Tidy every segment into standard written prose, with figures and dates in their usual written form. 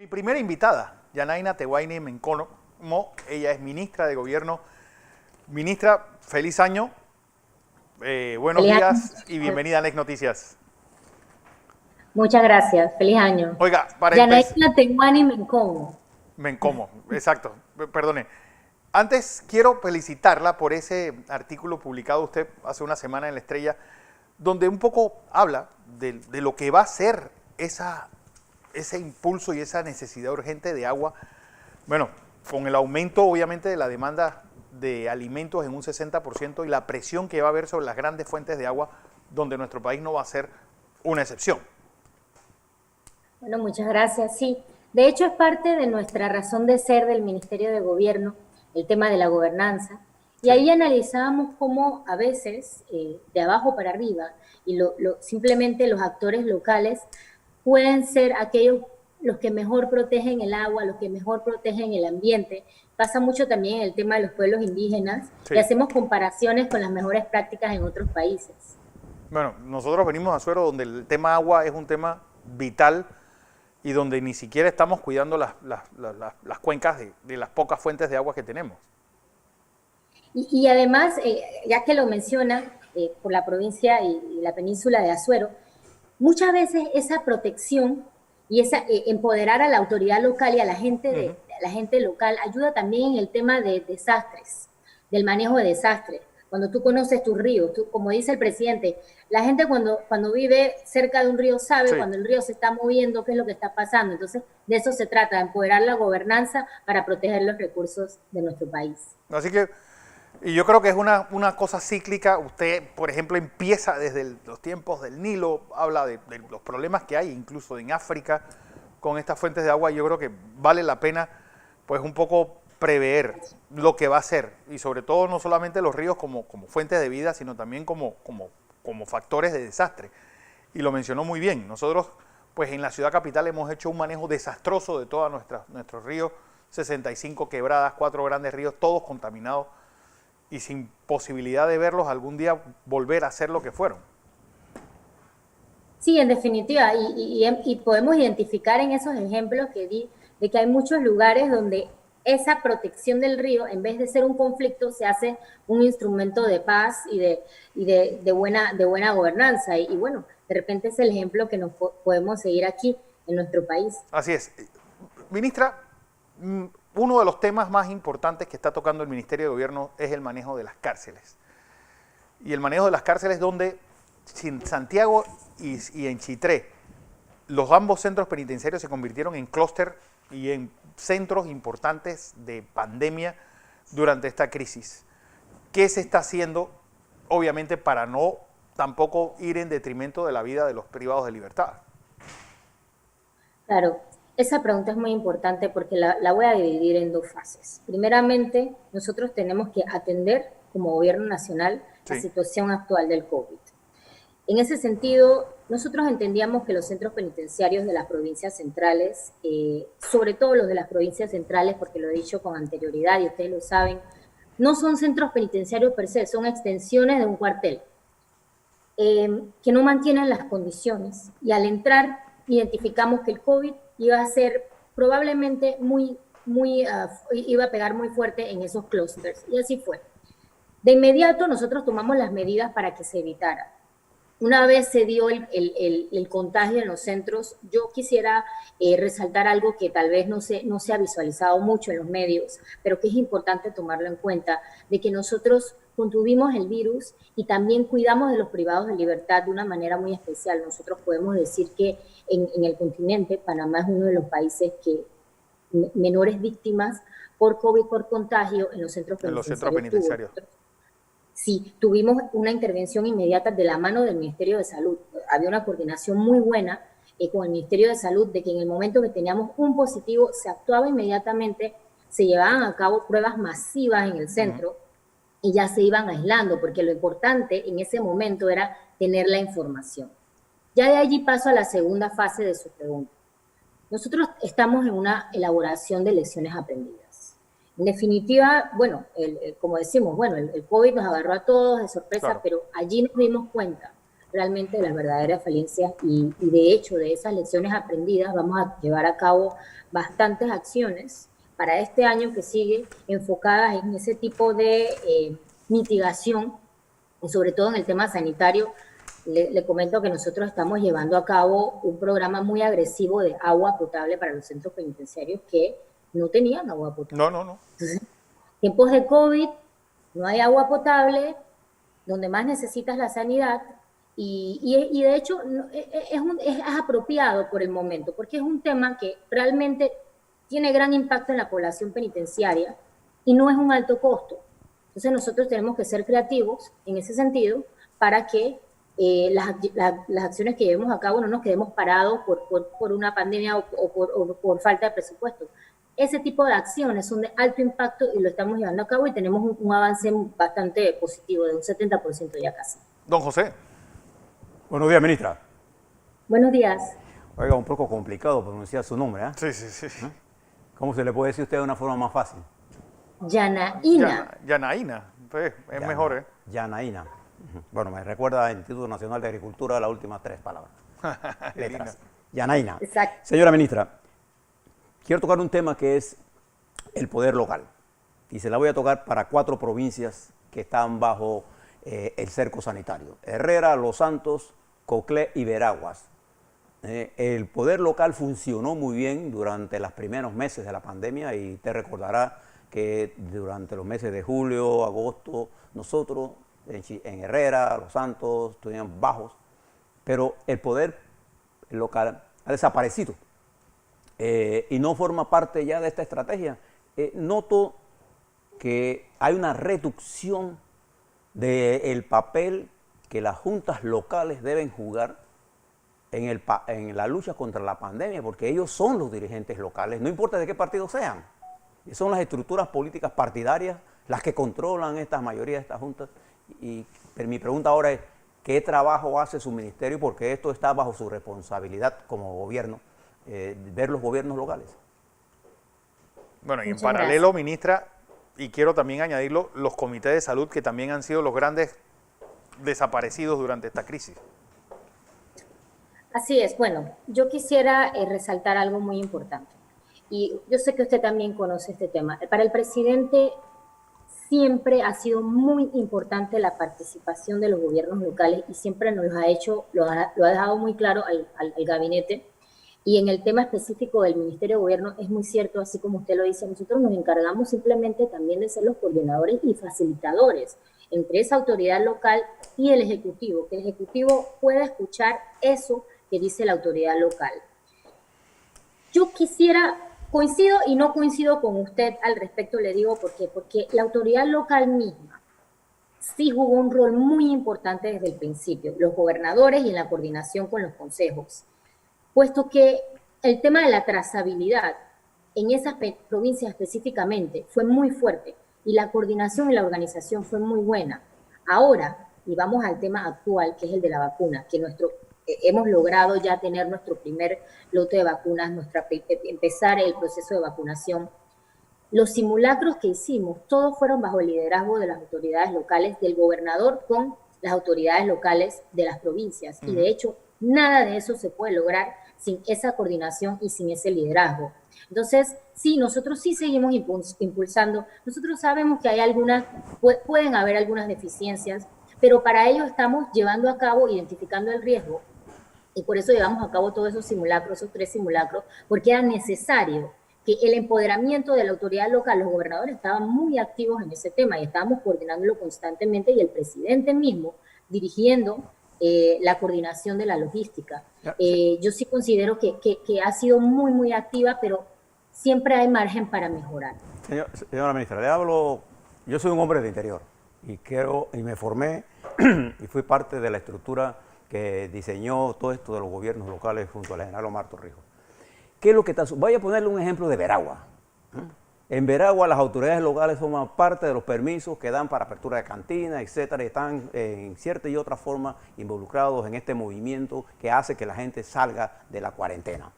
Mi primera invitada, Yanaina Teguaine Mencomo, ella es ministra de Gobierno. Ministra, feliz año, buenos Feliz días y año. bienvenida a Next Noticias. Muchas gracias. Feliz año. Oiga, para empezar, Yanaína Tenguani Mencomo. Mencomo, exacto, perdone. Antes quiero felicitarla por ese artículo publicado usted hace una semana en La Estrella, donde un poco habla de lo que va a ser ese impulso y esa necesidad urgente de agua. Bueno, con el aumento obviamente de la demanda de alimentos en un 60% y la presión que va a haber sobre las grandes fuentes de agua, donde nuestro país no va a ser una excepción. Bueno, muchas gracias. Sí, de hecho es parte de nuestra razón de ser del Ministerio de Gobierno, el tema de la gobernanza. Y Sí. ahí analizábamos cómo a veces, de abajo para arriba, y simplemente los actores locales pueden ser aquellos los que mejor protegen el agua, los que mejor protegen el ambiente. Pasa mucho también en el tema de los pueblos indígenas y Sí. hacemos comparaciones con las mejores prácticas en otros países. Bueno, nosotros venimos a Azuero donde el tema agua es un tema vital y donde ni siquiera estamos cuidando las cuencas de las pocas fuentes de agua que tenemos. Y además, ya que lo menciona, por la provincia y la península de Azuero, muchas veces esa protección y empoderar a la autoridad local y a la gente local ayuda también en el tema de desastres, del manejo de desastres. Cuando tú conoces tus ríos, como dice el presidente, la gente cuando vive cerca de un río sabe Sí. cuando el río se está moviendo, qué es lo que está pasando. Entonces, de eso se trata, de empoderar la gobernanza para proteger los recursos de nuestro país. Así que, y yo creo que es una cosa cíclica. Usted, por ejemplo, empieza desde los tiempos del Nilo, habla de los problemas que hay incluso en África con estas fuentes de agua. Yo creo que vale la pena, pues, un poco prever lo que va a ser, y sobre todo no solamente los ríos como fuentes de vida, sino también como factores de desastre. Y lo mencionó muy bien. Nosotros, pues en la ciudad capital hemos hecho un manejo desastroso de todos nuestros ríos, 65 quebradas, 4 grandes ríos, todos contaminados y sin posibilidad de verlos algún día volver a ser lo que fueron. Sí, en definitiva, y podemos identificar en esos ejemplos que di de que hay muchos lugares donde esa protección del río, en vez de ser un conflicto, se hace un instrumento de paz de buena gobernanza. Y bueno, de repente es el ejemplo que nos podemos seguir aquí en nuestro país. Así es. Ministra, uno de los temas más importantes que está tocando el Ministerio de Gobierno es el manejo de las cárceles. Y el manejo de las cárceles donde en Santiago y en Chitré, ambos centros penitenciarios se convirtieron en clúster y en centros importantes de pandemia durante esta crisis. ¿Qué se está haciendo, obviamente, para no tampoco ir en detrimento de la vida de los privados de libertad? Claro, esa pregunta es muy importante porque la voy a dividir en dos fases. Primeramente, nosotros tenemos que atender como gobierno nacional la Sí. situación actual del COVID. En ese sentido, nosotros entendíamos que los centros penitenciarios de las provincias centrales, sobre todo los de las provincias centrales, porque lo he dicho con anterioridad y ustedes lo saben, no son centros penitenciarios per se, son extensiones de un cuartel, que no mantienen las condiciones. Y al entrar, identificamos que el COVID iba a ser probablemente iba a pegar muy fuerte en esos clústeres. Y así fue. De inmediato nosotros tomamos las medidas para que se evitara. Una vez se dio el contagio en los centros, yo quisiera resaltar algo que tal vez no se ha visualizado mucho en los medios, pero que es importante tomarlo en cuenta, de que nosotros contuvimos el virus y también cuidamos de los privados de libertad de una manera muy especial. Nosotros podemos decir que en el continente, Panamá es uno de los países que menores víctimas por COVID, por contagio, en los centros En los centros penitenciarios tuvo. penitenciarios. Sí, tuvimos una intervención inmediata de la mano del Ministerio de Salud. Había una coordinación muy buena con el Ministerio de Salud de que en el momento que teníamos un positivo se actuaba inmediatamente, se llevaban a cabo pruebas masivas en el centro y ya se iban aislando, porque lo importante en ese momento era tener la información. Ya de allí paso a la segunda fase de su pregunta. Nosotros estamos en una elaboración de lecciones aprendidas. En definitiva, bueno, como decimos, bueno, el COVID nos agarró a todos de sorpresa, Claro. pero allí nos dimos cuenta realmente de las verdaderas falencias y de hecho de esas lecciones aprendidas vamos a llevar a cabo bastantes acciones para este año que sigue enfocadas en ese tipo de mitigación y sobre todo en el tema sanitario. Le comento que nosotros estamos llevando a cabo un programa muy agresivo de agua potable para los centros penitenciarios que no tenían agua potable. No. Entonces, tiempos de COVID, no hay agua potable, donde más necesitas la sanidad, y de hecho es apropiado por el momento, porque es un tema que realmente tiene gran impacto en la población penitenciaria y no es un alto costo. Entonces nosotros tenemos que ser creativos en ese sentido para que las acciones que llevemos a cabo no nos quedemos parados por una pandemia o por falta de presupuesto. Ese tipo de acciones son de alto impacto y lo estamos llevando a cabo y tenemos un avance bastante positivo, de un 70% ya casi. Don José. Buenos días, ministra. Buenos días. Oiga, un poco complicado pronunciar su nombre, ¿eh? Sí. ¿Cómo se le puede decir a usted de una forma más fácil? Yanaína. Yanaína, pues, es mejor, ¿eh? Yanaína. Bueno, me recuerda al Instituto Nacional de Agricultura las últimas 3 palabras. Letras. Yanaína. Exacto. Señora ministra, quiero tocar un tema que es el poder local. Y se la voy a tocar para 4 provincias que están bajo el cerco sanitario. Herrera, Los Santos, Coclé y Veraguas. El poder local funcionó muy bien durante los primeros meses de la pandemia y te recordará que durante los meses de julio, agosto, nosotros en Herrera, Los Santos, estuvimos bajos, pero el poder local ha desaparecido y no forma parte ya de esta estrategia. Noto que hay una reducción del papel que las juntas locales deben jugar en la lucha contra la pandemia, porque ellos son los dirigentes locales, no importa de qué partido sean. Y son las estructuras políticas partidarias las que controlan estas mayorías de estas juntas. Pero mi pregunta ahora es, ¿qué trabajo hace su ministerio? Porque esto está bajo su responsabilidad como gobierno, ver los gobiernos locales. Bueno, y en Muchas paralelo, gracias. ministra, y quiero también añadirlo, los comités de salud que también han sido los grandes desaparecidos durante esta crisis. Así es. Bueno, yo quisiera resaltar algo muy importante. Y yo sé que usted también conoce este tema. Para el presidente siempre ha sido muy importante la participación de los gobiernos locales y siempre nos lo ha hecho, lo ha dejado muy claro al gabinete. Y en el tema específico del Ministerio de Gobierno es muy cierto, así como usted lo dice, nosotros nos encargamos simplemente también de ser los coordinadores y facilitadores entre esa autoridad local y el Ejecutivo, que el Ejecutivo pueda escuchar eso que dice la autoridad local. Yo quisiera, coincido y no coincido con usted al respecto, le digo por qué, porque la autoridad local misma sí jugó un rol muy importante desde el principio, los gobernadores y en la coordinación con los consejos, puesto que el tema de la trazabilidad en esas provincias específicamente fue muy fuerte y la coordinación y la organización fue muy buena. Ahora, y vamos al tema actual, que es el de la vacuna, que hemos logrado ya tener nuestro primer lote de vacunas, empezar el proceso de vacunación. Los simulacros que hicimos, todos fueron bajo el liderazgo de las autoridades locales, del gobernador con las autoridades locales de las provincias. Y de hecho, nada de eso se puede lograr sin esa coordinación y sin ese liderazgo. Entonces, sí, nosotros sí seguimos impulsando. Nosotros sabemos que hay pueden haber algunas deficiencias, pero para ello estamos llevando a cabo, identificando el riesgo, y por eso llevamos a cabo todos esos simulacros, esos 3 simulacros, porque era necesario que el empoderamiento de la autoridad local, los gobernadores estaban muy activos en ese tema y estábamos coordinándolo constantemente y el presidente mismo dirigiendo la coordinación de la logística. Yo sí considero que ha sido muy, muy activa, pero siempre hay margen para mejorar. Señora ministra, le hablo, yo soy un hombre de interior y me formé y fui parte de la estructura que diseñó todo esto de los gobiernos locales junto al general Omar Torrijos. ¿Qué es lo que está? Voy a ponerle un ejemplo de Veragua. En Veragua las autoridades locales forman parte de los permisos que dan para apertura de cantinas, etcétera, y están en cierta y otra forma involucrados en este movimiento que hace que la gente salga de la cuarentena.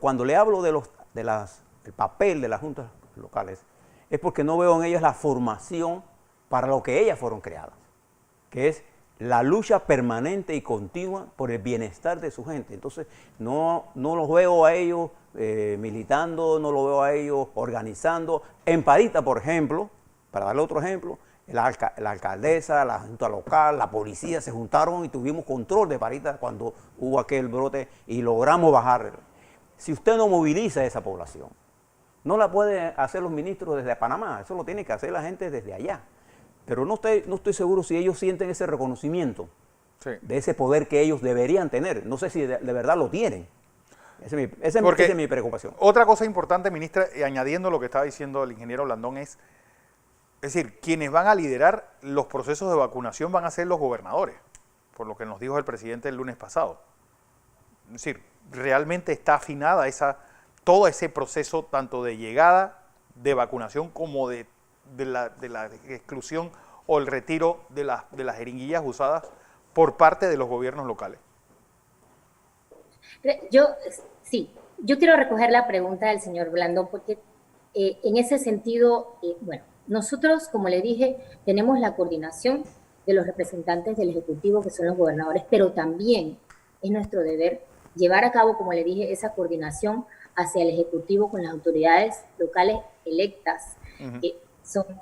Cuando le hablo del papel de las juntas locales, es porque no veo en ellas la formación para lo que ellas fueron creadas, que es la lucha permanente y continua por el bienestar de su gente. Entonces, no los veo a ellos militando, no los veo a ellos organizando. En Parita, por ejemplo, para darle otro ejemplo, la alcaldesa, la junta local, la policía se juntaron y tuvimos control de Parita cuando hubo aquel brote y logramos bajar. Si usted no moviliza a esa población, no la pueden hacer los ministros desde Panamá, eso lo tiene que hacer la gente desde allá. Pero no estoy seguro si ellos sienten ese reconocimiento de ese poder que ellos deberían tener. No sé si de verdad lo tienen. Esa es mi preocupación. Otra cosa importante, ministra, añadiendo lo que estaba diciendo el ingeniero Blandón, es decir, quienes van a liderar los procesos de vacunación van a ser los gobernadores, por lo que nos dijo el presidente el lunes pasado. Es decir, realmente está afinada todo ese proceso tanto de llegada, de vacunación, como de la exclusión o el retiro de las jeringuillas usadas por parte de los gobiernos locales. Yo quiero recoger la pregunta del señor Blandón porque en ese sentido, bueno, nosotros, como le dije, tenemos la coordinación de los representantes del Ejecutivo, que son los gobernadores, pero también es nuestro deber llevar a cabo, como le dije, esa coordinación hacia el Ejecutivo con las autoridades locales electas, que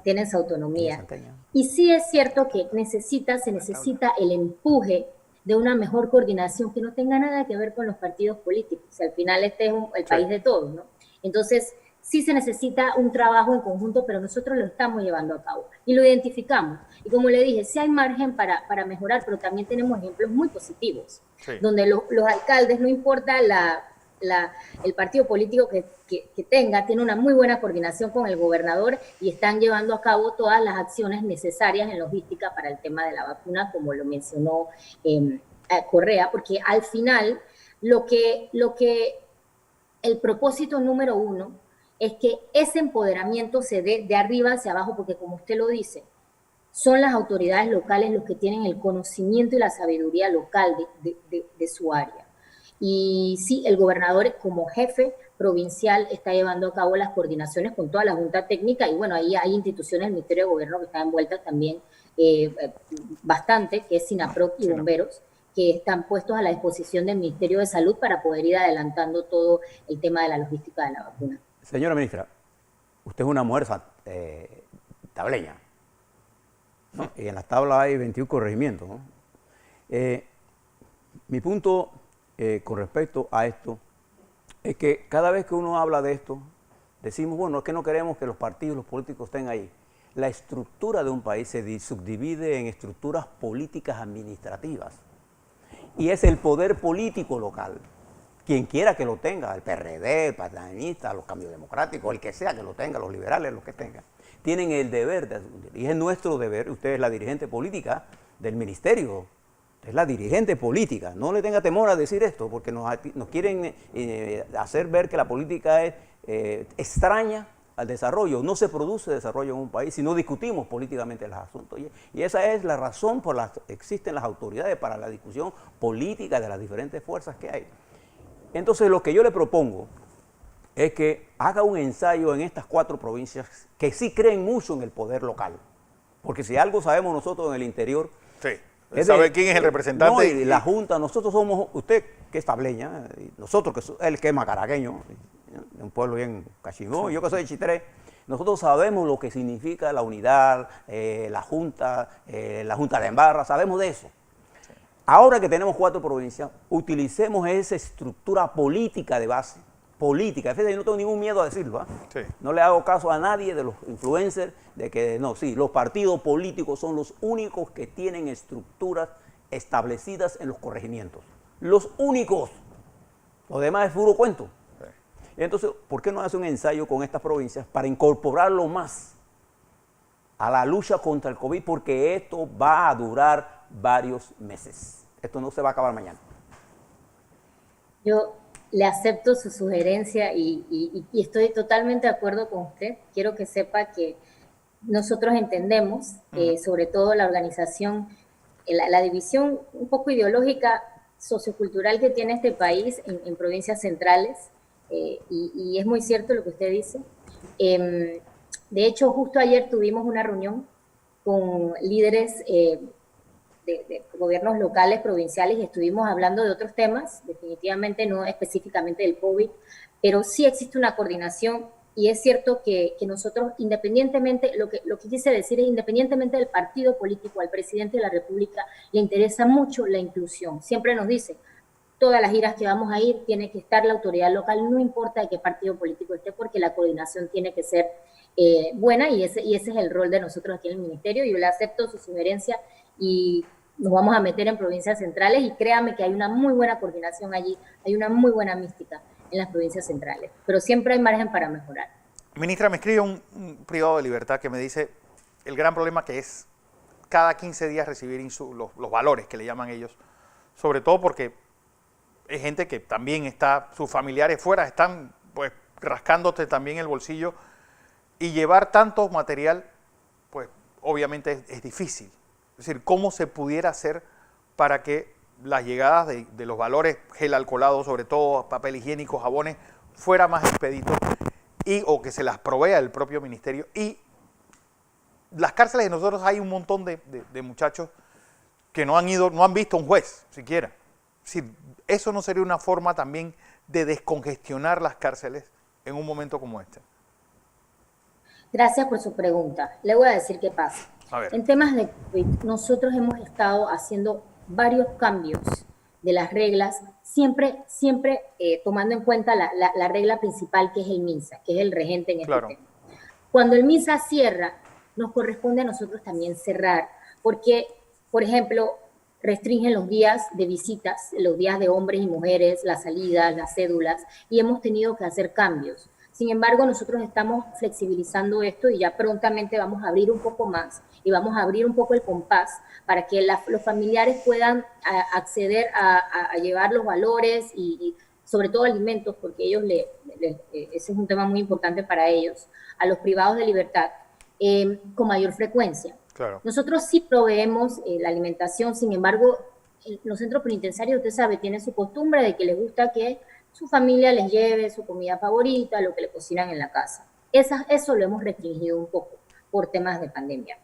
tienen su autonomía. Y sí es cierto que se necesita el empuje de una mejor coordinación que no tenga nada que ver con los partidos políticos. O sea, al final este es el país de todos, ¿no? Entonces, sí se necesita un trabajo en conjunto, pero nosotros lo estamos llevando a cabo y lo identificamos. Y como le dije, sí hay margen para mejorar, pero también tenemos ejemplos muy positivos, donde los alcaldes, no importa el partido político que tenga, tiene una muy buena coordinación con el gobernador y están llevando a cabo todas las acciones necesarias en logística para el tema de la vacuna, como lo mencionó Correa, porque al final el propósito número uno es que ese empoderamiento se dé de arriba hacia abajo, porque como usted lo dice, son las autoridades locales los que tienen el conocimiento y la sabiduría local de su área. Y sí, el gobernador como jefe provincial está llevando a cabo las coordinaciones con toda la Junta Técnica y bueno, ahí hay instituciones del Ministerio de Gobierno que están envueltas también bastante, que es SINAPROC y bomberos, que están puestos a la disposición del Ministerio de Salud para poder ir adelantando todo el tema de la logística de la vacuna. Señora ministra, usted es una mujer tableña, ¿no? Y en las tablas hay 21 corregimientos, ¿no? Mi punto con respecto a esto es que cada vez que uno habla de esto, decimos, bueno, es que no queremos que los partidos, los políticos estén ahí. La estructura de un país se subdivide en estructuras políticas administrativas y es el poder político local. Quien quiera que lo tenga, el PRD, el Patronista, los Cambios Democráticos, el que sea que lo tenga, los liberales, los que tengan, tienen el deber de asundir. Y es nuestro deber, usted es la dirigente política del ministerio, es la dirigente política. No le tenga temor a decir esto, porque nos quieren hacer ver que la política es extraña al desarrollo. No se produce desarrollo en un país si no discutimos políticamente los asuntos. Y esa es la razón por la que existen las autoridades para la discusión política de las diferentes fuerzas que hay. Entonces, lo que yo le propongo es que haga un ensayo en estas 4 provincias que sí creen mucho en el poder local. Porque si algo sabemos nosotros en el interior... Sí. ¿Sabe quién es el representante? No, y la Junta, nosotros somos, usted que es tableña, y nosotros, él que es macaraqueño, de un pueblo bien cachimón, yo que soy de Chitré, nosotros sabemos lo que significa la unidad, la Junta de Embarra, sabemos de eso. Ahora que tenemos 4 provincias, utilicemos esa estructura política de base, política. Fíjate, yo no tengo ningún miedo a decirlo, ¿eh? Sí. No le hago caso a nadie de los influencers de que no, sí, los partidos políticos son los únicos que tienen estructuras establecidas en los corregimientos. Los únicos. Lo demás es puro cuento. Sí. Entonces, ¿por qué no hace un ensayo con estas provincias para incorporarlo más a la lucha contra el COVID? Porque esto va a durar varios meses. Esto no se va a acabar mañana. Yo le acepto su sugerencia y estoy totalmente de acuerdo con usted. Quiero que sepa que nosotros entendemos, sobre todo la organización, la división un poco ideológica, sociocultural que tiene este país en provincias centrales, y es muy cierto lo que usted dice. De hecho, justo ayer tuvimos una reunión con líderes de gobiernos locales, provinciales, y estuvimos hablando de otros temas, definitivamente no específicamente del COVID, pero sí existe una coordinación y es cierto que nosotros, independientemente, lo que quise decir es, independientemente del partido político, al presidente de la República le interesa mucho la inclusión. Siempre nos dice, todas las giras que vamos a ir tiene que estar la autoridad local, no importa de qué partido político esté, porque la coordinación tiene que ser buena y ese es el rol de nosotros aquí en el Ministerio. Yo le acepto su sugerencia y nos vamos a meter en provincias centrales y créame que hay una muy buena coordinación allí, hay una muy buena mística en las provincias centrales, pero siempre hay margen para mejorar. Ministra, me escribe un privado de Libertad que me dice el gran problema que es cada 15 días recibir los valores que le llaman ellos, sobre todo porque es gente que también está, sus familiares fuera, están pues rascándote también el bolsillo y llevar tanto material, pues obviamente es difícil. Es decir, ¿cómo se pudiera hacer para que las llegadas de los valores, gel alcoholado, sobre todo papel higiénico, jabones, fuera más expedito o que se las provea el propio ministerio? Y las cárceles de nosotros hay un montón de muchachos que no han visto un juez siquiera. Es decir, ¿eso no sería una forma también de descongestionar las cárceles en un momento como este? Gracias por su pregunta. Le voy a decir qué pasa. En temas de COVID, nosotros hemos estado haciendo varios cambios de las reglas, siempre tomando en cuenta la regla principal, que es el MINSA, que es el regente en este tema. Cuando el MINSA cierra, nos corresponde a nosotros también cerrar, porque, por ejemplo, restringen los días de visitas, los días de hombres y mujeres, las salidas, las cédulas, y hemos tenido que hacer cambios. Sin embargo, nosotros estamos flexibilizando esto y ya prontamente vamos a abrir un poco más y vamos a abrir un poco el compás para que los familiares puedan acceder a llevar los valores y sobre todo alimentos, porque ellos ese es un tema muy importante para ellos, a los privados de libertad con mayor frecuencia. Claro. Nosotros sí proveemos la alimentación, sin embargo, los centros penitenciarios, usted sabe, tienen su costumbre de que les gusta que su familia les lleve su comida favorita, lo que le cocinan en la casa. Eso lo hemos restringido un poco por temas de pandemia.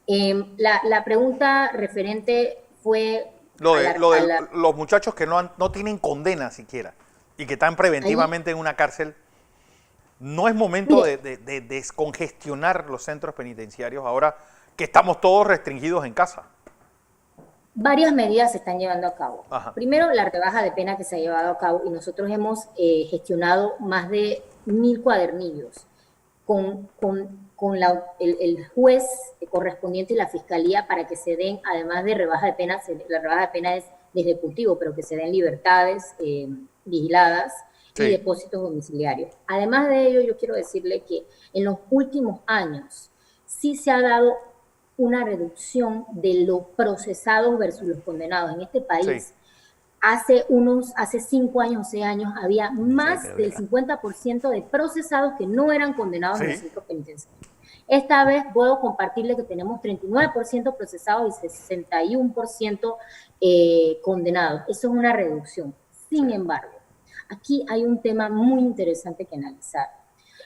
La pregunta referente fue... los muchachos que no tienen condena siquiera y que están preventivamente en una cárcel. ¿No es momento de descongestionar los centros penitenciarios ahora que estamos todos restringidos en casa? Varias medidas se están llevando a cabo. Ajá. Primero, la rebaja de pena que se ha llevado a cabo y nosotros hemos gestionado más de 1000 cuadernillos con el juez correspondiente y la fiscalía para que se den, además de rebaja de pena, la rebaja de pena es de ejecutivo, pero que se den libertades vigiladas y depósitos domiciliarios. Además de ello, yo quiero decirle que en los últimos años sí se ha dado una reducción de los procesados versus los condenados. En este país, hace 5 años o 6 años, había más del 50% de procesados que no eran condenados en los centros penitenciarios. Esta vez puedo compartirle que tenemos 39% procesados y 61% condenados. Eso es una reducción. Sin embargo, aquí hay un tema muy interesante que analizar.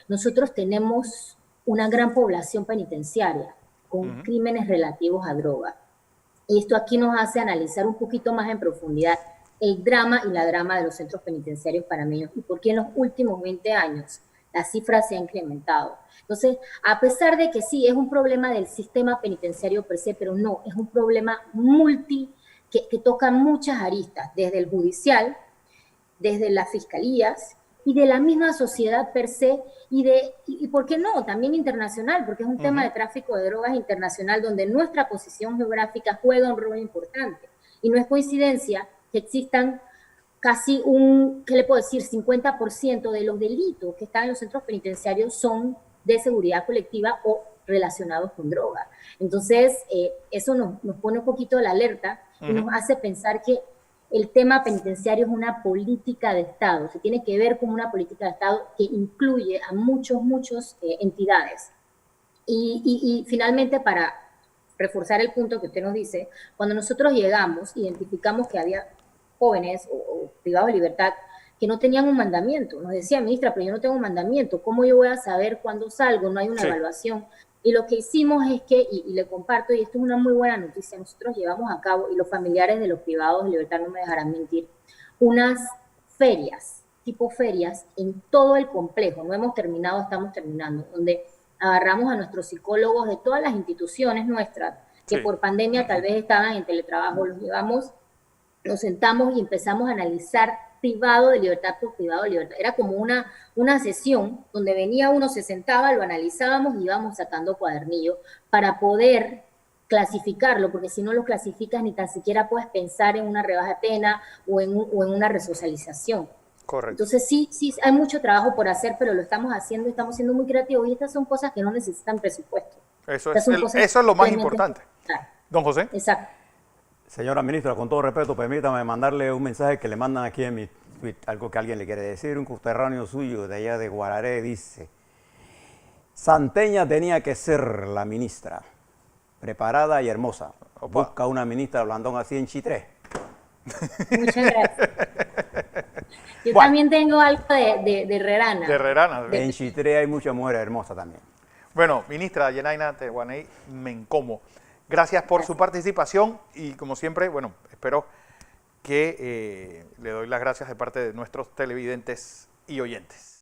Nosotros tenemos una gran población penitenciaria con crímenes relativos a droga. Y esto aquí nos hace analizar un poquito más en profundidad el drama y la drama de los centros penitenciarios panameños y por qué en los últimos 20 años la cifra se ha incrementado. Entonces, a pesar de que sí, es un problema del sistema penitenciario per se, pero no, es un problema que toca muchas aristas, desde el judicial, desde las fiscalías y de la misma sociedad per se y ¿por qué no? También internacional, porque es un tema de tráfico de drogas internacional donde nuestra posición geográfica juega un rol importante. Y no es coincidencia que existan casi ¿qué le puedo decir? 50% de los delitos que están en los centros penitenciarios son de seguridad colectiva o relacionados con droga. Entonces, eso nos pone un poquito la alerta y nos hace pensar que el tema penitenciario es una política de Estado, se tiene que ver como una política de Estado que incluye a muchas entidades. Y finalmente, para reforzar el punto que usted nos dice, cuando nosotros llegamos, identificamos que había jóvenes o privados de libertad que no tenían un mandamiento. Nos decía, ministra, pero yo no tengo un mandamiento, ¿cómo yo voy a saber cuándo salgo? No hay una evaluación. Y lo que hicimos es que, y le comparto, y esto es una muy buena noticia, nosotros llevamos a cabo, y los familiares de los privados de libertad no me dejarán mentir, unas ferias, tipo ferias, en todo el complejo. No hemos terminado, estamos terminando, donde agarramos a nuestros psicólogos de todas las instituciones nuestras, que Sí. por pandemia tal vez estaban en teletrabajo, los llevamos, nos sentamos y empezamos a analizar privado de libertad por privado de libertad. Era como una sesión donde venía uno, se sentaba, lo analizábamos y íbamos sacando cuadernillo para poder clasificarlo, porque si no lo clasificas ni tan siquiera puedes pensar en una rebaja de pena o en una resocialización. Correcto. Entonces sí, hay mucho trabajo por hacer, pero lo estamos haciendo, estamos siendo muy creativos y estas son cosas que no necesitan presupuesto. Eso Estas son es, cosas eso es lo más realmente- importante. Claro, Don José. exacto. Señora ministra, con todo respeto, permítame mandarle un mensaje que le mandan aquí en mi tweet, algo que alguien le quiere decir. Un conterráneo suyo de allá de Guararé dice: Santeña tenía que ser la ministra, preparada y hermosa. Opa. Busca una ministra blandón así en Chitré. Muchas gracias. Yo Bueno. también tengo algo de Herrerana. De Herrerana. En Chitré hay muchas mujeres hermosas también. Bueno, ministra Yenaina Tehuaney Mencomo, gracias por su participación y como siempre, bueno, espero que le doy las gracias de parte de nuestros televidentes y oyentes.